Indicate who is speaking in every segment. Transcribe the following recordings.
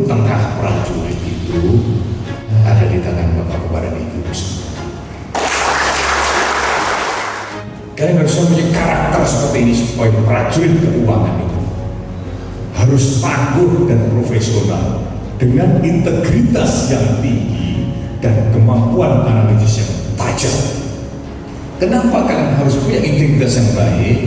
Speaker 1: tengah prajurit itu ada di tangan Bapak Kepala dan Ibu semua. Kalian harus mempunyai karakter seperti ini supaya prajurit keuangan itu harus tangguh dan profesional dengan integritas yang tinggi dan kemampuan analisis yang tajam. Kenapa kalian harus punya integritas yang baik?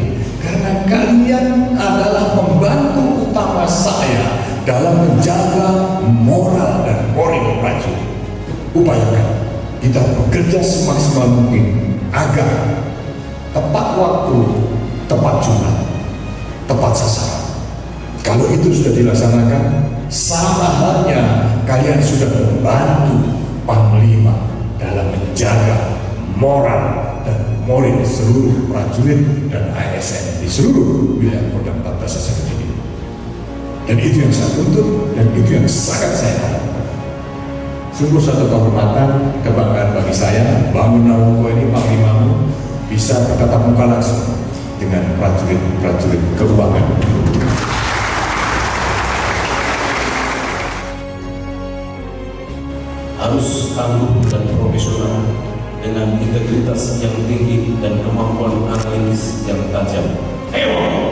Speaker 1: Karena kalian adalah pembantu utama saya dalam menjaga moral dan moral prajurit. Upayakan kita bekerja semaksimal mungkin agar tepat waktu, tepat jumlah, tepat sasaran. Kalau itu sudah dilaksanakan, sama halnya kalian sudah membantu Panglima dalam menjaga moral dan moral seluruh prajurit dan ASN di seluruh wilayah Kodam 14 SMK ini. Dan itu yang saya tuntut dan itu yang sangat saya harapkan. Sungguh satu kehormatan, kebanggaan bagi saya, Bangun Naruko ini Panglimamu bisa bertatap muka langsung dengan prajurit-prajurit keuangan.
Speaker 2: Harus tangguh dan profesional dengan integritas yang tinggi dan kemampuan analisis yang tajam. Ayo!